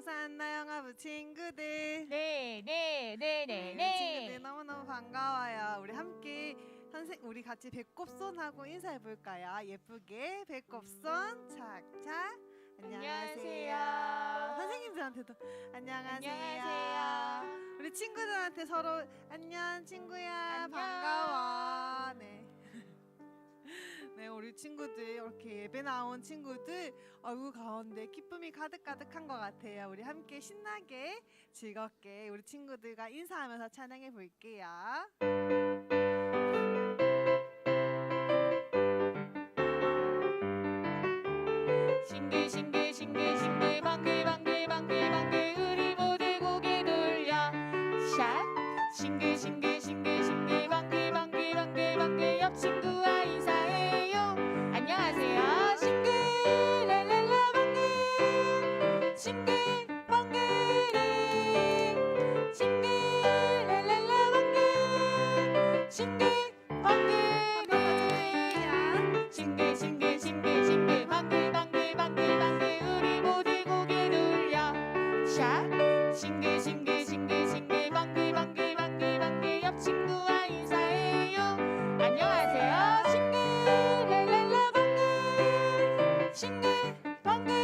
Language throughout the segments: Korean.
산나영아부 친구들. 네. 친구들 너무너무 반가워요. 우리 함께 우리 같이 배꼽손하고 인사해 볼까요? 예쁘게 배꼽손 착착. 안녕하세요. 선생님들한테도 안녕하세요. 우리 친구들한테 서로 안녕 친구야 안녕. 반가워. 네. 네, 우리 친구들 이렇게 예배 나온 친구들 얼굴 가운데 기쁨이 가득가득한 것 같아요. 우리 함께 신나게 즐겁게 우리 친구들과 인사하면서 찬양해 볼게요. 싱글싱글 방글방글 우리 모두 고개 돌려 샷 싱글싱글 방글 옆 친구와 인사해요. 안녕하세요. 싱글랄랄라 방글 싱글방글이 싱글랄랄라 방글 싱글방글이 싱글 방글 우리 모두 고개 돌려 샷 싱글 방글 옆 친구와 인사해요. 안녕하세요. 싱글랄랄라 방글 싱글방글이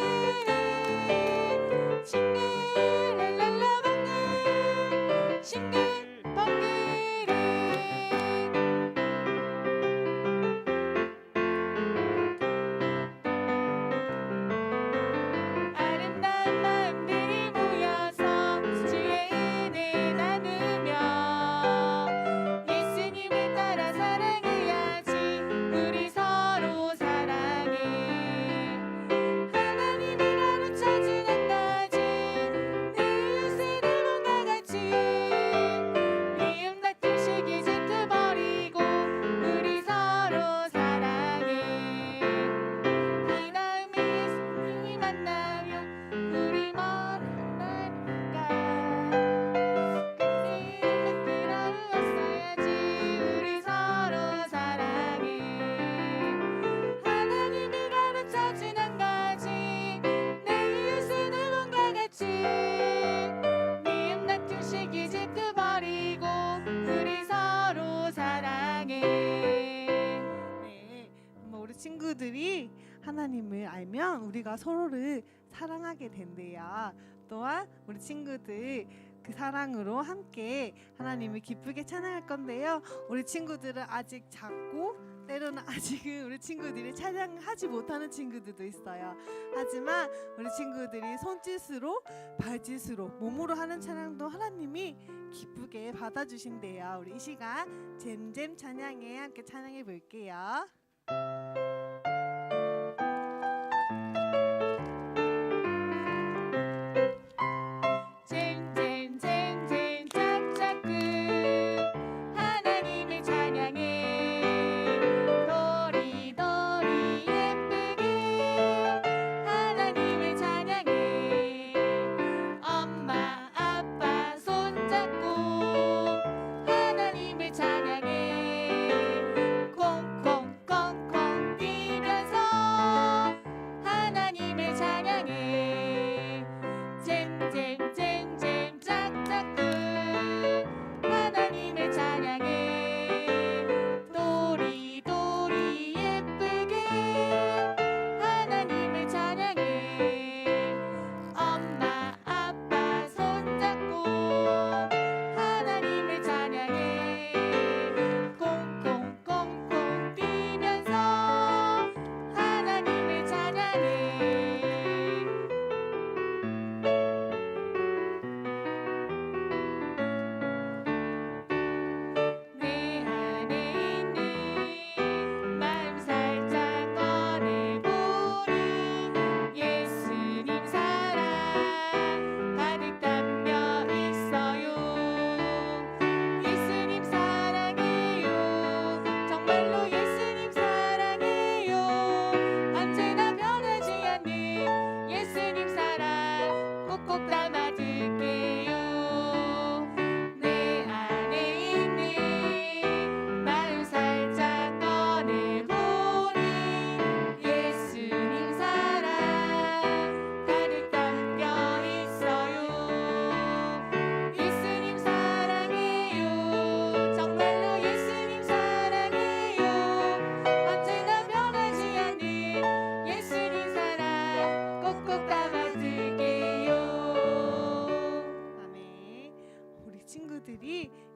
싱글랄랄라 방글 싱글방글이 아름다운 마음들이 모여서 주의 은혜 나누며 예수님을 따라 사랑해야지. 우리 서로 사랑해. 하나님이 가르쳐주는 거지. 내 이웃을 몸과 같이 미움 다툼 시기 질투 버리고 우리 서로 사랑해. 이 다음에 예수님이 만나면 우리 멀어나니까 그 이름은 끌어왔어야지. 우리 서로 사랑해. 하나님이 가르쳐주는 거지. 내 이웃은 몸과 같이 미움 다툼 시기 질투 버리고 우리 서로 사랑해. 네, 우리 친구들이 하나님을 알면 우리가 서로를 사랑하게 된대요. 또한 우리 친구들 그 사랑으로 함께 하나님을 기쁘게 찬양할 건데요. 우리 친구들은 아직 작고 때로는 아직은 우리 친구들이 찬양하지 못하는 친구들도 있어요. 하지만 우리 친구들이 손짓으로 발짓으로 몸으로 하는 찬양도 하나님이 기쁘게 받아주신대요. 우리 이 시간 잼잼 찬양에 함께 찬양해 볼게요. 잼잼 짝짝꿍 하나님을 찬양해. 도리도리 예쁘게 하나님을 찬양해. 엄마 아빠 손잡고 하나님을 찬양해. 콩콩콩콩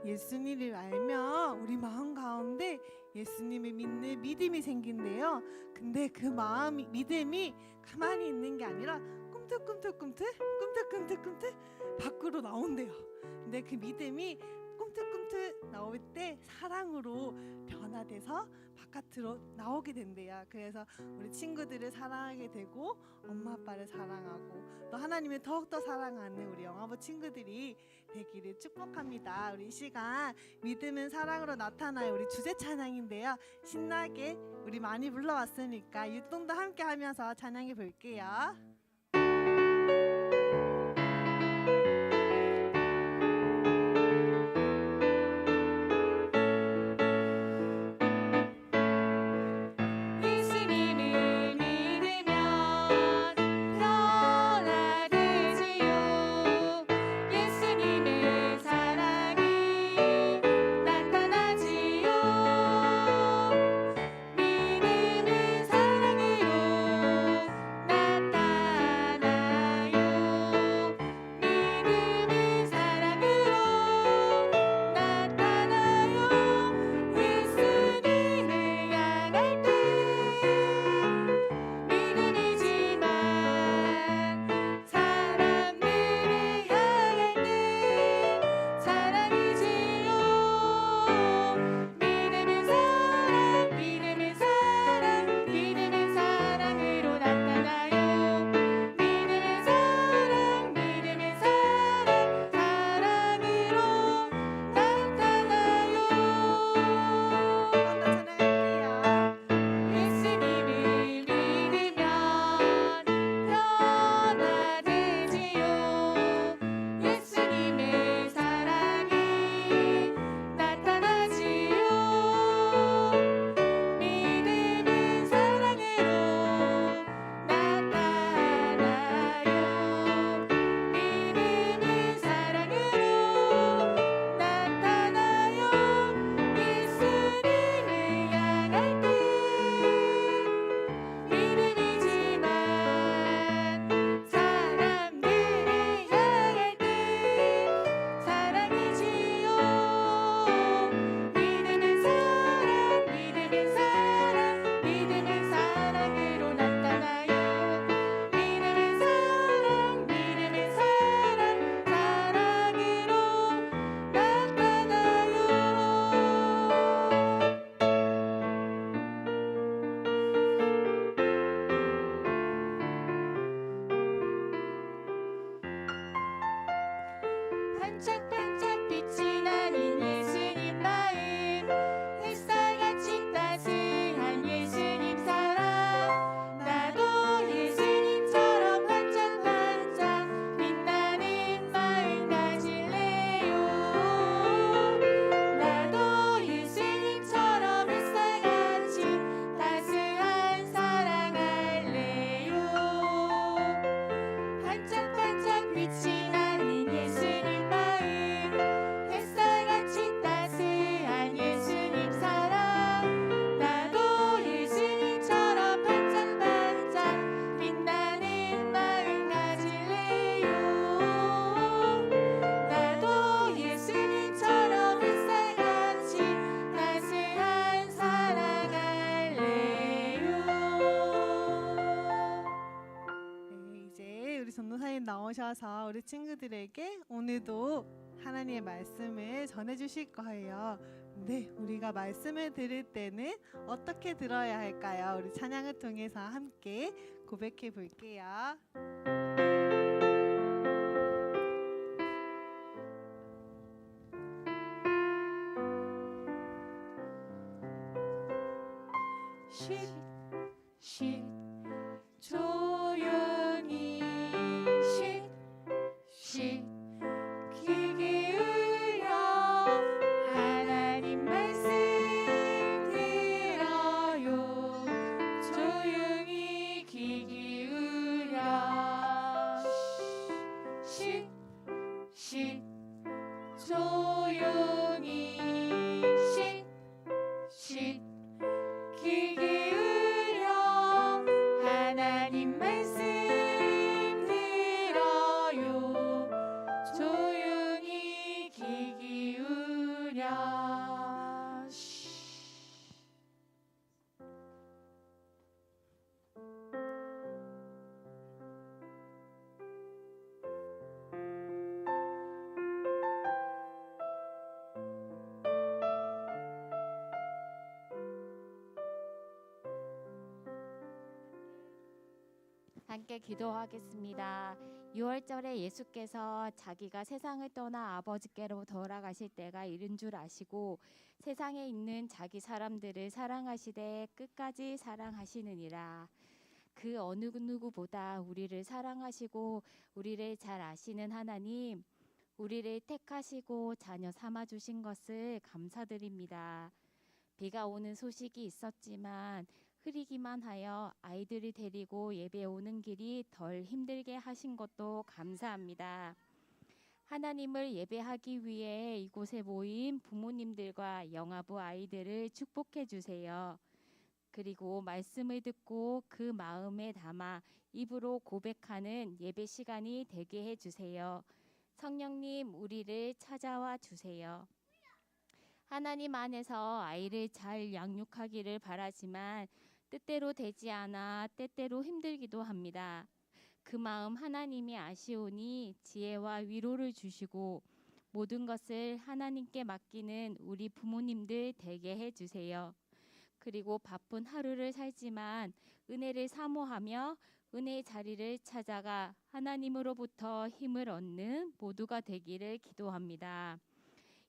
예수님을 알면 우리 마음 가운데 예수님을 믿는 믿음이 생긴대요. 근데 그 믿음이 가만히 있는 게 아니라 꿈틀꿈틀 밖으로 나온대요. 근데 그 믿음이 꿈틀꿈틀 나올 때 사랑으로 변화돼서 바깥으로 나오게 된대요. 그래서 우리 친구들을 사랑하게 되고 엄마 아빠를 사랑하고 또 하나님을 더욱더 사랑하는 우리 영아부 친구들이 되기를 축복합니다. 우리 이 시간 믿음은 사랑으로 나타나요. 우리 주제 찬양인데요. 신나게 우리 많이 불러왔으니까 율동도 함께 하면서 찬양해 볼게요. 예수님을 믿으면 변화되지요. 예수님의 사랑이 나타나지요. 믿음은 사랑으로 나타나요. 믿음은 사랑으로 나타나요. 예수님을 향할 때 믿음이지만 사람들을 향할 때 사랑이지요. 믿음은 사랑, 믿음은 사랑, 믿음은 사랑으로 나타나요. 믿음은 사랑, 믿음은 사랑, 사랑으로 나타나요. 예수님을 믿으면 변화되지요. 예수님의 사랑이 나타나지요. 믿음은 사랑으로 나타나요. 믿음은 사랑으로 나타나요. 예수님을 향할 때 믿음이지만 사람들을 향할 때 사랑이지요. 믿음은 사랑, 믿음은 사랑, 믿음은 사랑으로 나타나요. 믿음은 사랑, 믿음은 사랑, 사랑으로 나타나요. 반짝반짝 빛이 나는 예수님 마음, 햇살같이 따스한 예수님 사랑. 나도 예수님처럼 반짝반짝 빛나는 마음 가질래요. 나도 예수님처럼 햇살같이 따스한 사랑할래요. 반짝반짝 빛이 나는 예수님 마음, 햇살같이 따스한 예수님 사랑. 나도 예수님처럼 반짝반짝 빛나는 마음 가질래요. 나도 예수님처럼 햇살같이 따스한 사랑할래요. 네, 이제 우리 전도사님 나오셔서 우리 친구들에게 오늘도 하나님의 말씀을 전해주실 거예요. 네, 우리가 말씀을 들을 때는 어떻게 들어야 할까요? 우리 찬양을 통해서 함께 고백해 볼게요. 쉿, 쉿, 조용히 쉿, 쉿, 귀 기울여 하나님 말씀 들어요. 조용히 귀 기울여 쉿, 쉿, 조용히 쉿, 쉿, 귀 기울여 함께 기도하겠습니다. 6월절에 예수께서 자기가 세상을 떠나 아버지께로 돌아가실 때가 이른 줄 아시고 세상에 있는 자기 사람들을 사랑하시되 끝까지 사랑하시느니라. 그 어느 누구보다 우리를 사랑하시고 우리를 잘 아시는 하나님, 우리를 택하시고 자녀 삼아 주신 것을 감사드립니다. 비가 오는 소식이 있었지만 흐리기만 하여 아이들을 데리고 예배 오는 길이 덜 힘들게 하신 것도 감사합니다. 하나님을 예배하기 위해 이곳에 모인 부모님들과 영아부 아이들을 축복해 주세요. 그리고 말씀을 듣고 그 마음에 담아 입으로 고백하는 예배 시간이 되게 해 주세요. 성령님, 우리를 찾아와 주세요. 하나님 안에서 아이를 잘 양육하기를 바라지만 뜻대로 되지 않아 때때로 힘들기도 합니다. 그 마음 하나님이 아시오니 지혜와 위로를 주시고 모든 것을 하나님께 맡기는 우리 부모님들 되게 해주세요. 그리고 바쁜 하루를 살지만 은혜를 사모하며 은혜의 자리를 찾아가 하나님으로부터 힘을 얻는 모두가 되기를 기도합니다.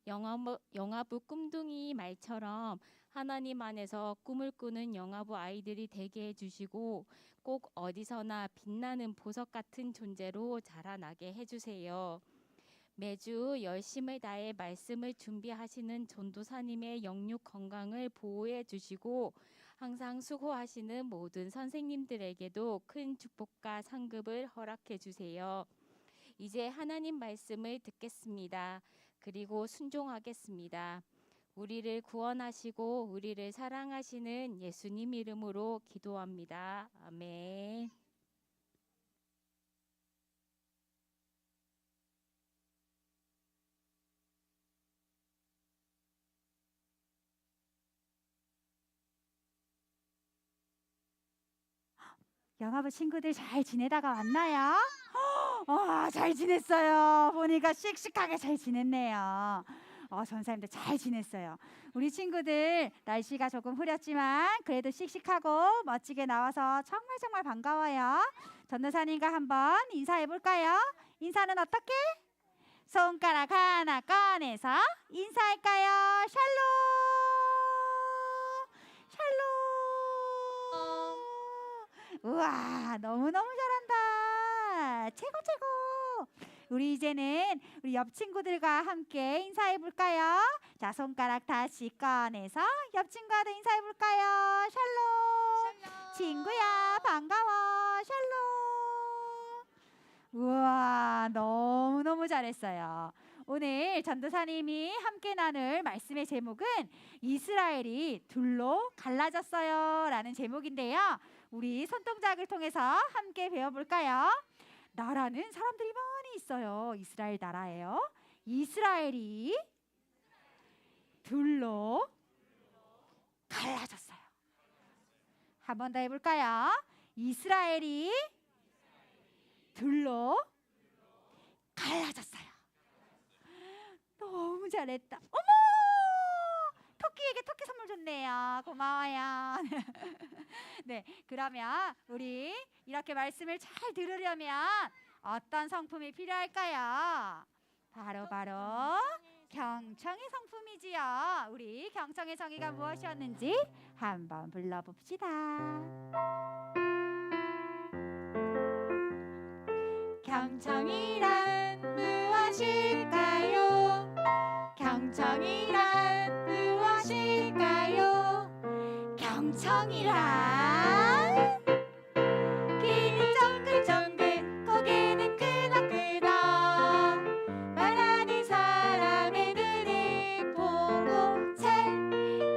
영아부 꿈둥이 말처럼 하나님 안에서 꿈을 꾸는 영아부 아이들이 되게 해주시고 꼭 어디서나 빛나는 보석 같은 존재로 자라나게 해주세요. 매주 열심을 다해 말씀을 준비하시는 전도사님의 영육 건강을 보호해 주시고 항상 수고하시는 모든 선생님들에게도 큰 축복과 상급을 허락해 주세요. 이제 하나님 말씀을 듣겠습니다. 그리고 순종하겠습니다. 우리를 구원하시고 우리를 사랑하시는 예수님 이름으로 기도합니다. 아멘. 영아부 친구들 잘 지내다가 왔나요? 잘 지냈어요. 보니까 씩씩하게 잘 지냈네요. 전사님들 잘 지냈어요. 우리 친구들 날씨가 조금 흐렸지만 그래도 씩씩하고 멋지게 나와서 정말 정말 반가워요. 전도사님과 한번 인사해 볼까요? 인사는 어떻게? 손가락 하나 꺼내서 인사할까요? 샬롬! 샬롬! 우와, 너무너무 잘한다. 최고 최고. 우리 이제는 우리 옆 친구들과 함께 인사해 볼까요? 자, 손가락 다시 꺼내서 옆 친구와도 인사해 볼까요? 샬롬. 친구야, 반가워. 샬롬. 우와, 너무너무 잘했어요. 오늘 전도사님이 함께 나눌 말씀의 제목은 이스라엘이 둘로 갈라졌어요 라는 제목인데요. 우리 손동작을 통해서 함께 배워볼까요? 나라는 사람들이 많이 있어요. 이스라엘 나라예요. 이스라엘이 둘로 갈라졌어요. 한 번 더 해볼까요? 이스라엘이 둘로 갈라졌어요. 너무 잘했다. 어머! 토끼에게 토끼 선물 줬네요. 고마워요. 네, 그러면 우리 이렇게 말씀을 잘 들으려면 어떤 성품이 필요할까요? 바로 경청의 성품이지요. 우리 경청의 정의가 무엇이었는지 한번 불러봅시다. 경청이란 무엇일까요? 경청이란 무엇일까요? 경청이란 귀는 쫑글쫑글 고개는 끄덕끄덕 말하는 사람의 눈을 보고 잘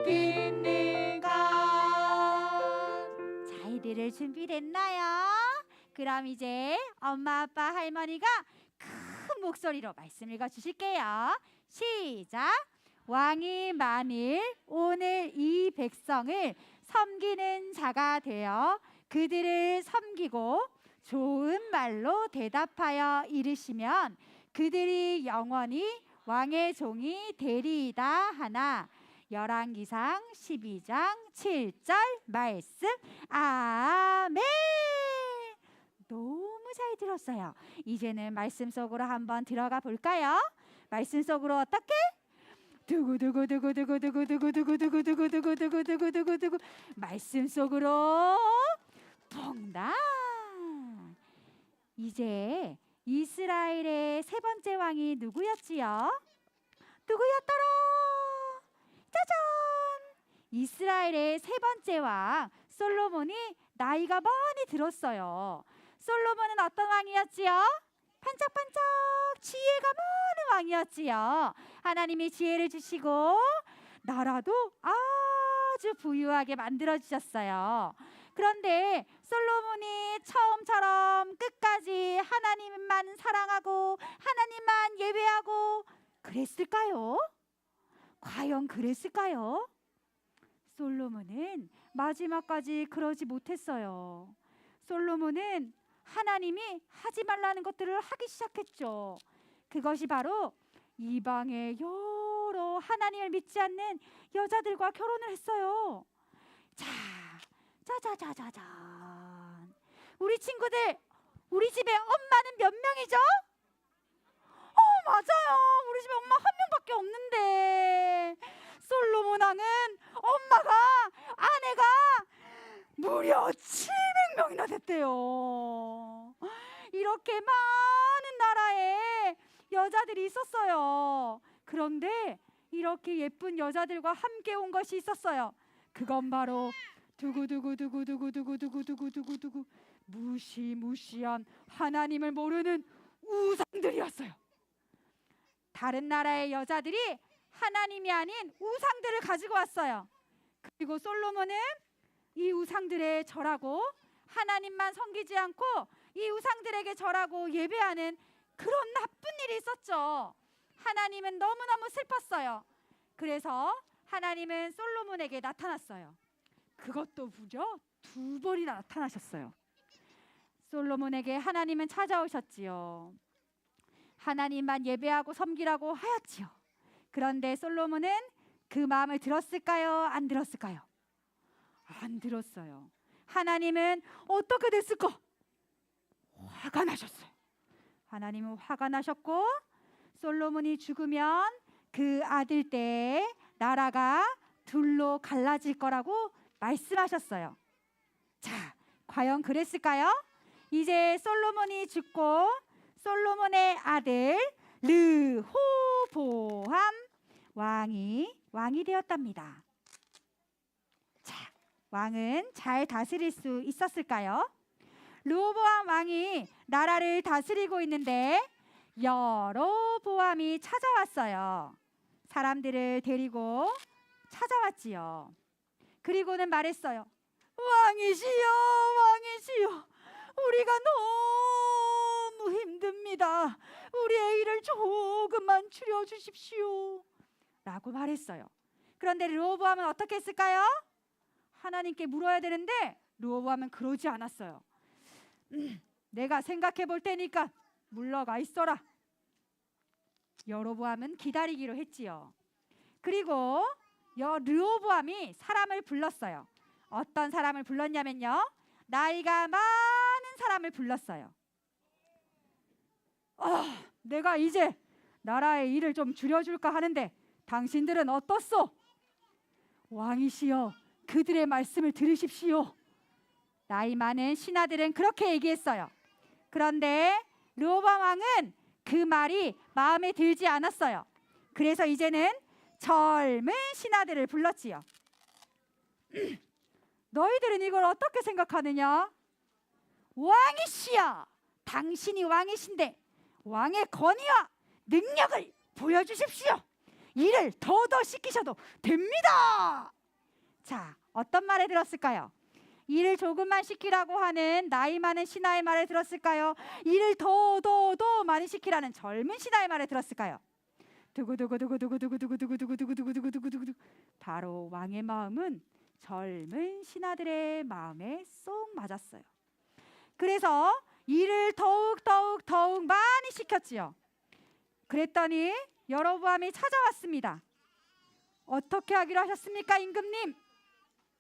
듣는 것. 자, 이들을 준비됐나요? 그럼 이제 엄마, 아빠, 할머니가 큰 목소리로 말씀 읽어주실게요. 시작! 왕이 만일 오늘 이 백성을 섬기는 자가 되어 그들을 섬기고 좋은 말로 대답하여 이르시면 그들이 영원히 왕의 종이 되리이다 하나. 열왕기상 12장 7절 말씀. 아멘. 들었어요. 이제는 말씀 속으로 한번 들어가 볼까요? 말씀 속으로 어떻게? 두구두구두구두구두구두구두구두구두구두구두구두구두구 말씀 속으로 퐁당. 이제 이스라엘의 세 번째 왕이 누구였지요? 누구였더라? 짜잔! 이스라엘의 세 번째 왕 솔로몬이 나이가 많이 들었어요. 솔로몬은 어떤 왕이었지요? 반짝반짝 지혜가 많은 왕이었지요. 하나님이 지혜를 주시고 나라도 아주 부유하게 만들어 주셨어요. 그런데 솔로몬이 처음처럼 끝까지 하나님만 사랑하고 하나님만 예배하고 그랬을까요? 과연 그랬을까요? 솔로몬은 마지막까지 그러지 못했어요. 솔로몬은 하나님이 하지 말라는 것들을 하기 시작했죠. 그것이 바로 이방의 여러 하나님을 믿지 않는 여자들과 결혼을 했어요. 짜자자자잔. 우리 친구들, 우리 집에 엄마는 몇 명이죠? 맞아요. 우리 집에 엄마 한 명밖에 없는데 솔로몬 왕은 아내가 무려 700명이나 됐대요. 이렇게 많은 나라에 여자들이 있었어요. 그런데 이렇게 예쁜 여자들과 함께 온 것이 있었어요. 그건 바로 두구두구두구두구두구두구두구두구 무시무시한 하나님을 모르는 우상들이었어요. 다른 나라의 여자들이 하나님이 아닌 우상들을 가지고 왔어요. 그리고 솔로몬은 이 우상들에 절하고 하나님만 섬기지 않고 이 우상들에게 절하고 예배하는 그런 나쁜 일이 있었죠. 하나님은 너무너무 슬펐어요. 그래서 하나님은 솔로몬에게 나타났어요. 그것도 무려 2번이나 나타나셨어요. 솔로몬에게 하나님은 찾아오셨지요. 하나님만 예배하고 섬기라고 하였지요. 그런데 솔로몬은 그 마음을 들었을까요? 안 들었을까요? 안 들었어요. 하나님은 어떻게 됐을까? 화가 나셨어요. 하나님은 화가 나셨고 솔로몬이 죽으면 그 아들 때 나라가 둘로 갈라질 거라고 말씀하셨어요. 자, 과연 그랬을까요? 이제 솔로몬이 죽고 솔로몬의 아들 르호보암 왕이 되었답니다. 자, 왕은 잘 다스릴 수 있었을까요? 르호보암 왕이 나라를 다스리고 있는데 여로보암이 찾아왔어요. 사람들을 데리고 찾아왔지요. 그리고는 말했어요. 왕이시여, 우리가 너무 힘듭니다. 우리의 일을 조금만 줄여주십시오 라고 말했어요. 그런데 르호보암은 어떻게 했을까요? 하나님께 물어야 되는데 르호보암은 그러지 않았어요. 내가 생각해 볼 테니까 물러가 있어라. 여로보암은 기다리기로 했지요. 그리고 르호보암이 사람을 불렀어요. 어떤 사람을 불렀냐면요, 나이가 많은 사람을 불렀어요. 내가 이제 나라의 일을 좀 줄여줄까 하는데 당신들은 어떻소? 왕이시여, 그들의 말씀을 들으십시오. 나이 많은 신하들은 그렇게 얘기했어요. 그런데 르호보암 왕은 그 말이 마음에 들지 않았어요. 그래서 이제는 젊은 신하들을 불렀지요. 너희들은 이걸 어떻게 생각하느냐? 왕이시여, 당신이 왕이신데 왕의 권위와 능력을 보여주십시오. 일을 더더 시키셔도 됩니다. 자, 어떤 말을 들었을까요? 일을 조금만 시키라고 하는 나이 많은 신하의 말을 들었을까요? 일을 더 많이 시키라는 젊은 신하의 말을 들었을까요? 두구두구두구두구두구두구두구두구두구두구두구두구. 바로 왕의 마음은 젊은 신하들의 마음에 쏙 맞았어요. 그래서 일을 더욱 많이 시켰지요. 그랬더니 여로보암이 찾아왔습니다. 어떻게 하기로 하셨습니까, 임금님?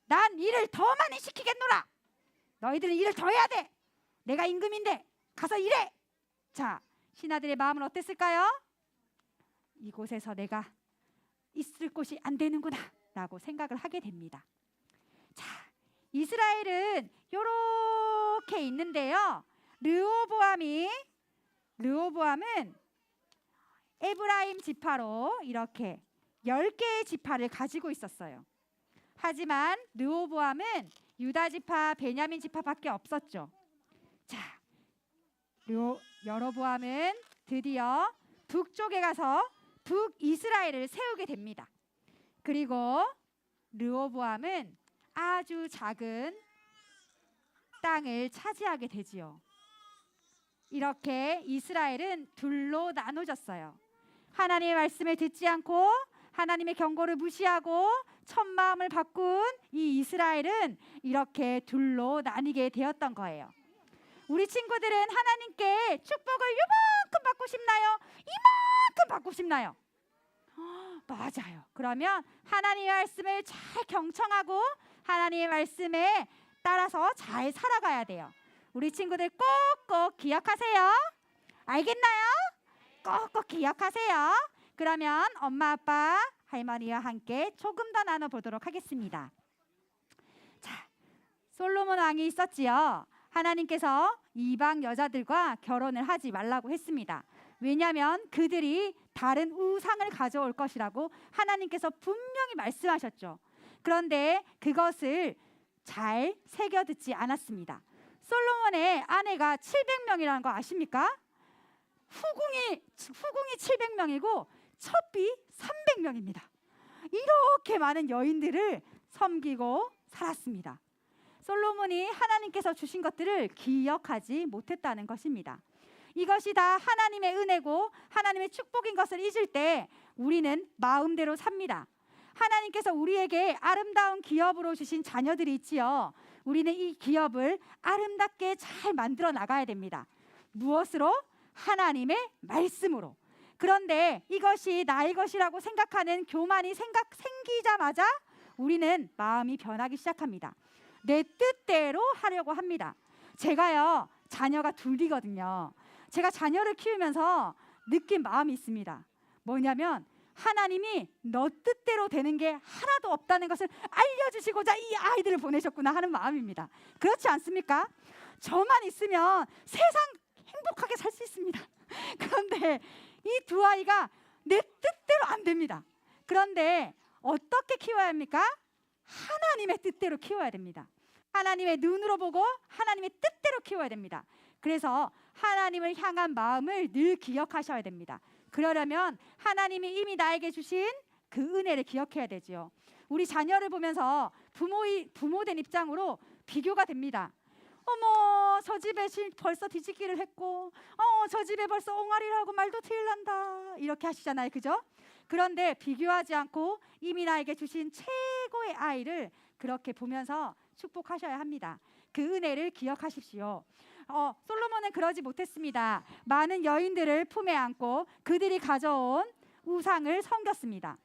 난 일을 더 많이 시키겠노라. 너희들은 일을 더 해야 돼. 내가 임금인데 가서 일해. 자, 신하들의 마음은 어땠을까요? 이곳에서 내가 있을 곳이 안 되는구나 라고 생각을 하게 됩니다. 자, 이스라엘은 이렇게 있는데요. 르호보암은 에브라임 지파로 이렇게 10개의 지파를 가지고 있었어요. 하지만 르호보암은 유다 지파, 베냐민 지파밖에 없었죠. 자, 여로보암은 드디어 북쪽에 가서 북이스라엘을 세우게 됩니다. 그리고 르호보암은 아주 작은 땅을 차지하게 되지요. 이렇게 이스라엘은 둘로 나눠졌어요. 하나님의 말씀을 듣지 않고 하나님의 경고를 무시하고 첫마음을 바꾼 이 이스라엘은 이렇게 둘로 나뉘게 되었던 거예요. 우리 친구들은 하나님께 축복을 이만큼 받고 싶나요? 이만큼 받고 싶나요? 맞아요. 그러면 하나님의 말씀을 잘 경청하고 하나님의 말씀에 따라서 잘 살아가야 돼요. 우리 친구들 꼭꼭 기억하세요. 알겠나요? 꼭꼭 기억하세요. 그러면 엄마, 아빠, 할머니와 함께 조금 더 나눠보도록 하겠습니다. 자, 솔로몬 왕이 있었지요. 하나님께서 이방 여자들과 결혼을 하지 말라고 했습니다. 왜냐하면 그들이 다른 우상을 가져올 것이라고 하나님께서 분명히 말씀하셨죠. 그런데 그것을 잘 새겨 듣지 않았습니다. 솔로몬의 아내가 700명이라는 거 아십니까? 후궁이 700명이고 첩비 300명입니다. 이렇게 많은 여인들을 섬기고 살았습니다. 솔로몬이 하나님께서 주신 것들을 기억하지 못했다는 것입니다. 이것이 다 하나님의 은혜고 하나님의 축복인 것을 잊을 때 우리는 마음대로 삽니다. 하나님께서 우리에게 아름다운 기업으로 주신 자녀들이 있지요. 우리는 이 기업을 아름답게 잘 만들어 나가야 됩니다. 무엇으로? 하나님의 말씀으로. 그런데 이것이 나의 것이라고 생각하는 교만이 생기자마자 우리는 마음이 변하기 시작합니다. 내 뜻대로 하려고 합니다. 제가요, 자녀가 둘이거든요. 제가 자녀를 키우면서 느낀 마음이 있습니다. 뭐냐면 하나님이 너 뜻대로 되는 게 하나도 없다는 것을 알려주시고자 이 아이들을 보내셨구나 하는 마음입니다. 그렇지 않습니까? 저만 있으면 세상 행복하게 살 수 있습니다. 그런데 이 두 아이가 내 뜻대로 안 됩니다. 그런데 어떻게 키워야 합니까? 하나님의 뜻대로 키워야 됩니다. 하나님의 눈으로 보고 하나님의 뜻대로 키워야 됩니다. 그래서 하나님을 향한 마음을 늘 기억하셔야 됩니다. 그러려면 하나님이 이미 나에게 주신 그 은혜를 기억해야 되죠. 우리 자녀를 보면서 부모된 입장으로 비교가 됩니다. 어머, 저 집에 벌써 뒤집기를 했고, 저 집에 벌써 옹알이를 하고 말도 트일난다, 이렇게 하시잖아요, 그죠? 그런데 비교하지 않고 이미 나에게 주신 최고의 아이를 그렇게 보면서 축복하셔야 합니다. 그 은혜를 기억하십시오. 솔로몬은 그러지 못했습니다. 많은 여인들을 품에 안고 그들이 가져온 우상을 섬겼습니다.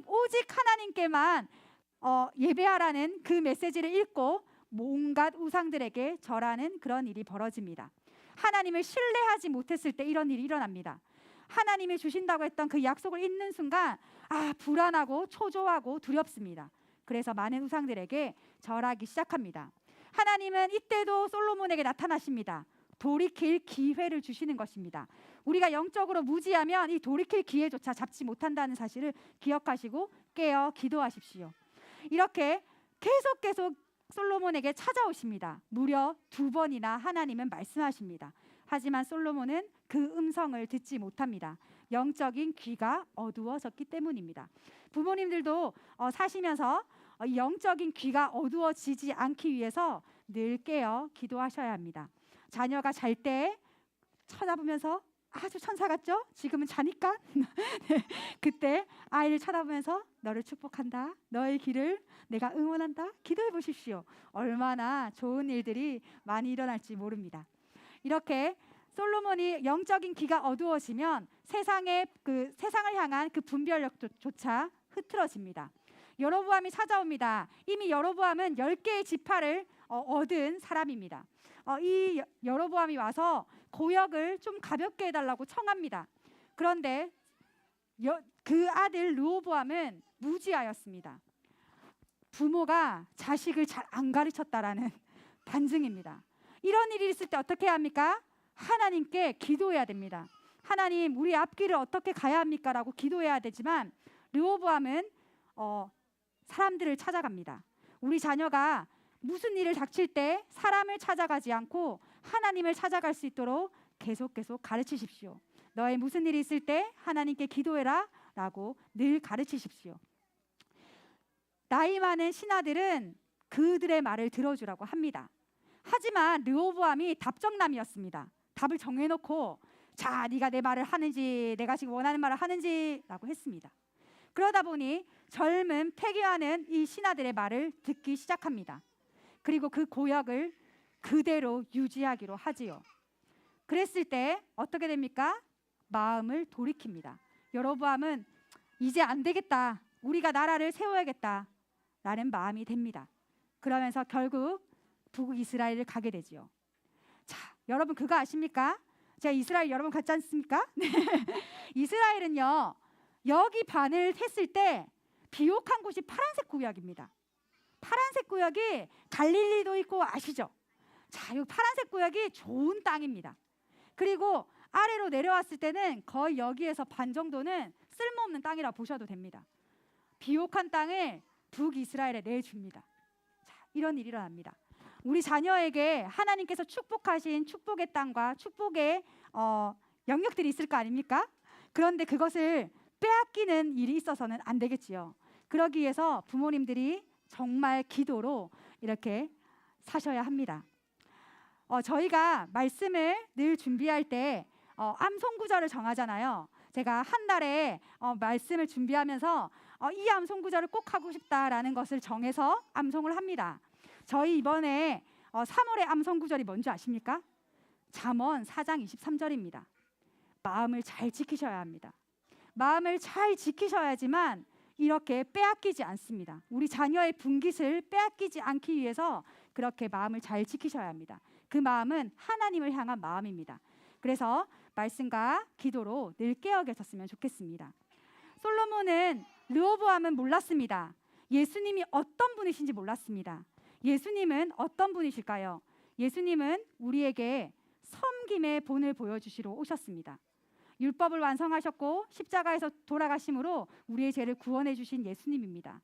오직 하나님께만 예배하라는 그 메시지를 읽고 온갖 우상들에게 절하는 그런 일이 벌어집니다. 하나님을 신뢰하지 못했을 때 이런 일이 일어납니다. 하나님이 주신다고 했던 그 약속을 잊는 순간 불안하고 초조하고 두렵습니다. 그래서 많은 우상들에게 절하기 시작합니다. 하나님은 이때도 솔로몬에게 나타나십니다. 돌이킬 기회를 주시는 것입니다. 우리가 영적으로 무지하면 이 돌이킬 기회조차 잡지 못한다는 사실을 기억하시고 깨어 기도하십시오. 이렇게 계속 솔로몬에게 찾아오십니다. 무려 2번이나 하나님은 말씀하십니다. 하지만 솔로몬은 그 음성을 듣지 못합니다. 영적인 귀가 어두워졌기 때문입니다. 부모님들도 사시면서 영적인 귀가 어두워지지 않기 위해서 늘 깨어 기도하셔야 합니다. 자녀가 잘 때 쳐다보면서 아주 천사 같죠? 지금은 자니까 네, 그때 아이를 쳐다보면서 너를 축복한다, 너의 길을 내가 응원한다, 기도해 보십시오. 얼마나 좋은 일들이 많이 일어날지 모릅니다. 이렇게 솔로몬이 영적인 귀가 어두워지면 세상을 향한 그 분별력조차 흐트러집니다. 여로보암이 찾아옵니다. 이미 여로보암은 10개의 지파를 얻은 사람입니다. 이 여로보암이 와서 고역을 좀 가볍게 해달라고 청합니다. 그런데 그 아들 르호보암은 무지하였습니다. 부모가 자식을 잘 안 가르쳤다라는 반증입니다. 이런 일이 있을 때 어떻게 해야 합니까? 하나님께 기도해야 됩니다. 하나님, 우리 앞길을 어떻게 가야 합니까? 라고 기도해야 되지만 르호보암은 사람들을 찾아갑니다. 우리 자녀가 무슨 일을 닥칠 때 사람을 찾아가지 않고 하나님을 찾아갈 수 있도록 계속 가르치십시오. 너의 무슨 일이 있을 때 하나님께 기도해라 라고 늘 가르치십시오. 나이 많은 신하들은 그들의 말을 들어주라고 합니다. 하지만 르호보암이 답정남이었습니다. 답을 정해놓고 자, 네가 내 말을 하는지, 내가 지금 원하는 말을 하는지 라고 했습니다. 그러다 보니 젊은 패기하는 이 신하들의 말을 듣기 시작합니다. 그리고 그 고역을 그대로 유지하기로 하지요. 그랬을 때 어떻게 됩니까? 마음을 돌이킵니다. 여로보암은 이제 안 되겠다, 우리가 나라를 세워야겠다 라는 마음이 됩니다. 그러면서 결국 북이스라엘을 가게 되지요. 자, 여러분 그거 아십니까? 제가 이스라엘 여러 번 갔지 않습니까? 이스라엘은요, 여기 반을 했을 때 비옥한 곳이 파란색 구역입니다. 파란색 구역이 갈릴리도 있고 아시죠? 자, 이 파란색 구역이 좋은 땅입니다. 그리고 아래로 내려왔을 때는 거의 여기에서 반 정도는 쓸모없는 땅이라 보셔도 됩니다. 비옥한 땅을 북이스라엘에 내줍니다. 자, 이런 일이 일어납니다. 우리 자녀에게 하나님께서 축복하신 축복의 땅과 축복의 영역들이 있을 거 아닙니까? 그런데 그것을 빼앗기는 일이 있어서는 안 되겠지요. 그러기 위해서 부모님들이 정말 기도로 이렇게 사셔야 합니다. 저희가 말씀을 늘 준비할 때 암송 구절을 정하잖아요. 제가 한 달에 말씀을 준비하면서 이 암송 구절을 꼭 하고 싶다라는 것을 정해서 암송을 합니다. 저희 이번에 3월의 암송 구절이 뭔지 아십니까? 잠언 4장 23절입니다. 마음을 잘 지키셔야 합니다. 마음을 잘 지키셔야지만 이렇게 빼앗기지 않습니다. 우리 자녀의 분깃을 빼앗기지 않기 위해서 그렇게 마음을 잘 지키셔야 합니다. 그 마음은 하나님을 향한 마음입니다. 그래서 말씀과 기도로 늘 깨어 계셨으면 좋겠습니다. 솔로몬은 르호보암은 몰랐습니다. 예수님이 어떤 분이신지 몰랐습니다. 예수님은 어떤 분이실까요? 예수님은 우리에게 섬김의 본을 보여주시러 오셨습니다. 율법을 완성하셨고 십자가에서 돌아가심으로 우리의 죄를 구원해 주신 예수님입니다.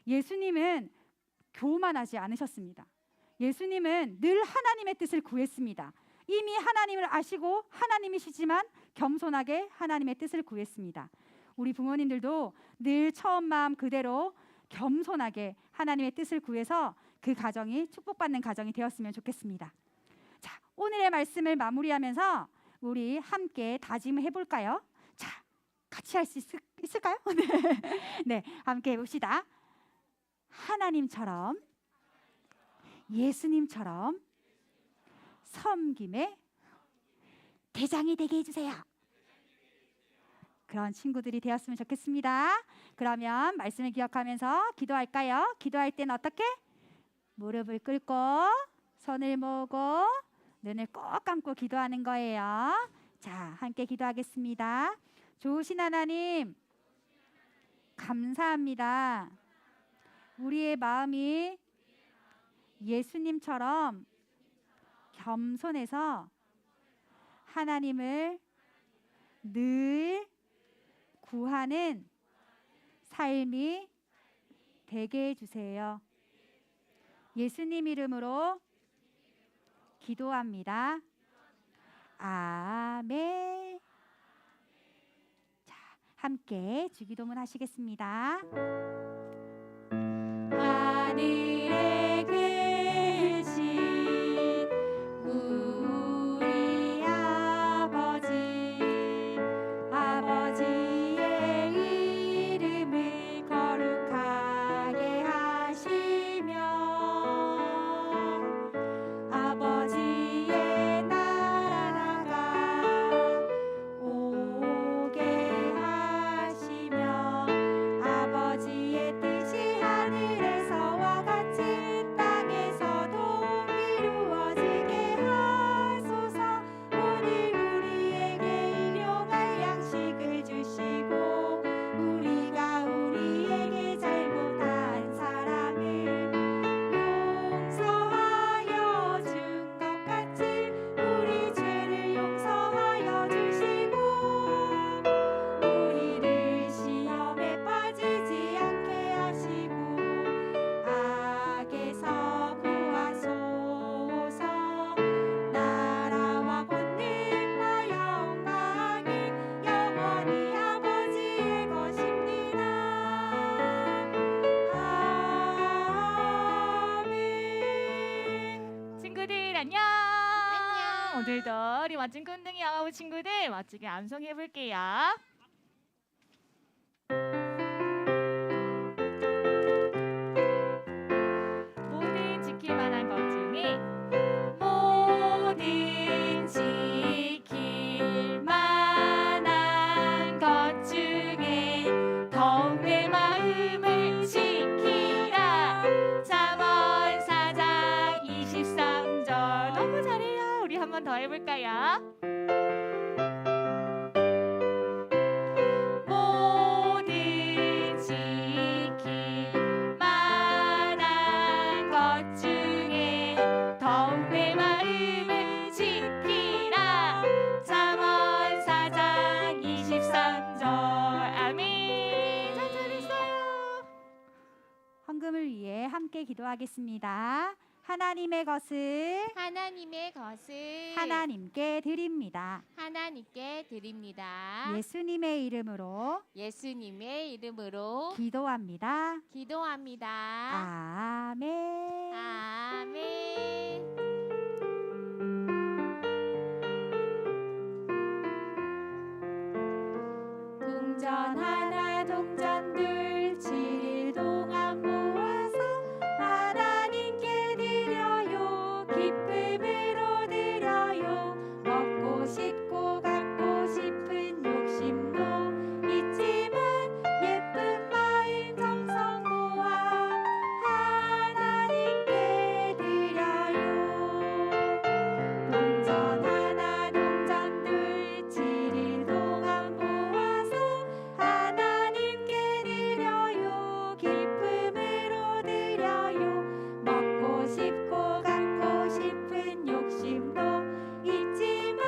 예수님은 교만하지 않으셨습니다. 예수님은 늘 하나님의 뜻을 구했습니다. 이미 하나님을 아시고 하나님이시지만 겸손하게 하나님의 뜻을 구했습니다. 우리 부모님들도 늘 처음 마음 그대로 겸손하게 하나님의 뜻을 구해서 그 가정이 축복받는 가정이 되었으면 좋겠습니다. 자, 오늘의 말씀을 마무리하면서 우리 함께 다짐해 볼까요? 자, 같이 할 수 있을까요? 네, 함께 해봅시다. 하나님처럼, 예수님처럼 섬김의 대장이 되게 해주세요. 그런 친구들이 되었으면 좋겠습니다. 그러면 말씀을 기억하면서 기도할까요? 기도할 때는 어떻게? 무릎을 꿇고 손을 모으고 눈을 꼭 감고 기도하는 거예요. 자, 함께 기도하겠습니다. 좋으신 하나님, 감사합니다. 우리의 마음이 예수님처럼 겸손해서 하나님을 늘 구하는 삶이 되게 해주세요. 예수님 이름으로 기도합니다. 아멘. 자, 함께 주기도문 하시겠습니다. 하늘에 계신 우리 아버지, 아버지의 이름을 거룩하게 하시며 아버지의 나라가 오게 하시며 아버지의 뜻 오늘도 우리 멋진 꾼둥이 영화부 친구들 멋지게 암송해 볼게요. 모든 지킬 만한 것 중에 모든 지킬 만한 것 중에 더욱 내 마음을 지키라. 잠언 4장 23절. 너무 잘해요. 우리 한 번 더 해볼까요? 모든 지킬 만한 것 중에 더욱 내 마음을 지키라. 잠언 4장 23절. 아멘. 잘 잘했어요. 헌금을 위해 함께 기도하겠습니다. 하나님의 것을 하나님의 것을 하나님께 드립니다. 하나님께 드립니다. 예수님의 이름으로 예수님의 이름으로 기도합니다. 기도합니다. 아멘. 아멘. 동전 하나 동전 둘 7일 동안 모아서 하나님께 드려요. 기쁨으로 드려요. 먹고 싶고 갖고 싶은 욕심도 있지만 예쁜 마음 정성 모아 하나님께 드려요. 동전 하나 동전 둘 7일 동안 모아서 하나님께 드려요. 기쁨으로 드려요. 먹고 싶고 갖고 싶은 욕심도 있지만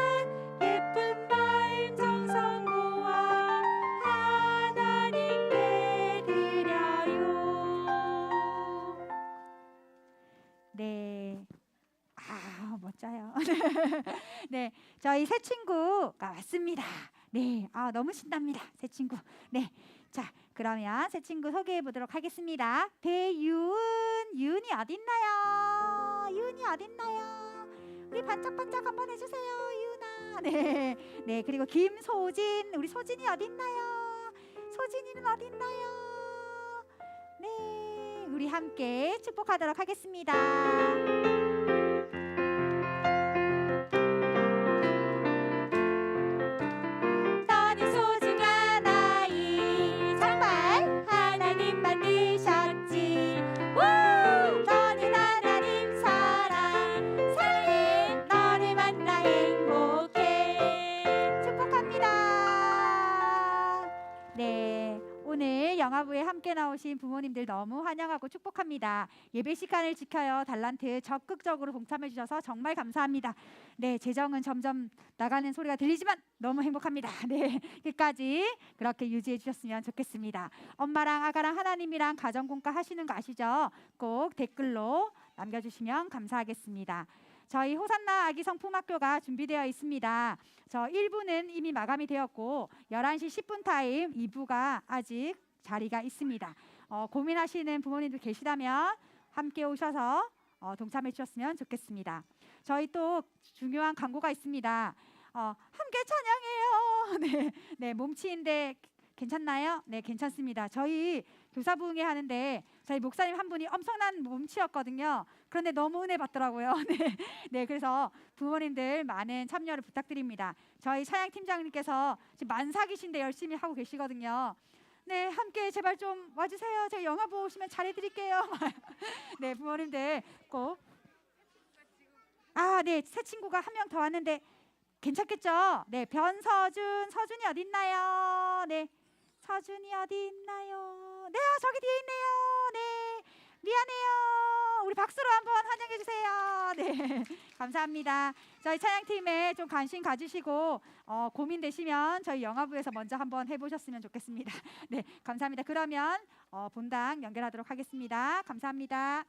예쁜 마음 정성 모아 하나님께 드려요. 네. 아, 멋져요. 네, 저희 새 친구가 왔습니다. 네, 아, 너무 신납니다. 새 친구. 네, 자, 그러면 새 친구 소개해 보도록 하겠습니다. 배유은, 유은이 어딨나요? 유은이 어딨나요? 우리 반짝반짝 한번 해주세요, 유은아. 네, 네, 그리고 김소진, 우리 소진이 어딨나요? 소진이는 어딨나요? 네, 우리 함께 축복하도록 하겠습니다. 너는 소중한 아이 정말 하나님 만드셨지. 우! 너는 하나님 사랑해. 너를 만나 행복해. 축복합니다. 네, 오늘 영화부에 함께 나오신 부모님들 너무 환영하고 축복합니다. 예배 시간을 지켜요 달란트 적극적으로 동참해 주셔서 정말 감사합니다. 네, 재정은 점점 나가는 소리가 들리지만 너무 행복합니다. 네, 끝까지 그렇게 유지해 주셨으면 좋겠습니다. 엄마랑 아가랑 하나님이랑 가정공과 하시는 거 아시죠? 꼭 댓글로 남겨주시면 감사하겠습니다. 저희 호산나 아기 성품학교가 준비되어 있습니다. 저 1부는 이미 마감이 되었고 11시 10분 타임 2부가 아직 자리가 있습니다. 고민하시는 부모님들 계시다면 함께 오셔서 동참해 주셨으면 좋겠습니다. 저희 또 중요한 광고가 있습니다. 함께 찬양해요. 네, 네, 몸치인데 괜찮나요? 네, 괜찮습니다. 저희 교사 부흥회 하는데 저희 목사님 한 분이 엄청난 몸치였거든요. 그런데 너무 은혜 받더라고요. 네, 네, 그래서 부모님들 많은 참여를 부탁드립니다. 저희 찬양 팀장님께서 지금 만삭이신데 열심히 하고 계시거든요. 네, 함께 제발 좀 와주세요. 저희 영화 보고 오시면 잘해드릴게요. 네, 부모님들 꼭. 아, 네, 새 친구가 한 명 더 왔는데 괜찮겠죠? 네, 변서준, 서준이 어디 있나요? 네, 서준이 어디 있나요? 네, 저기 뒤에 있네요. 네, 미안해요. 우리 박수로 한번 환영해 주세요. 네, 감사합니다. 저희 찬양팀에 좀 관심 가지시고 고민되시면 저희 영화부에서 먼저 한번 해보셨으면 좋겠습니다. 네, 감사합니다. 그러면 본당 연결하도록 하겠습니다. 감사합니다.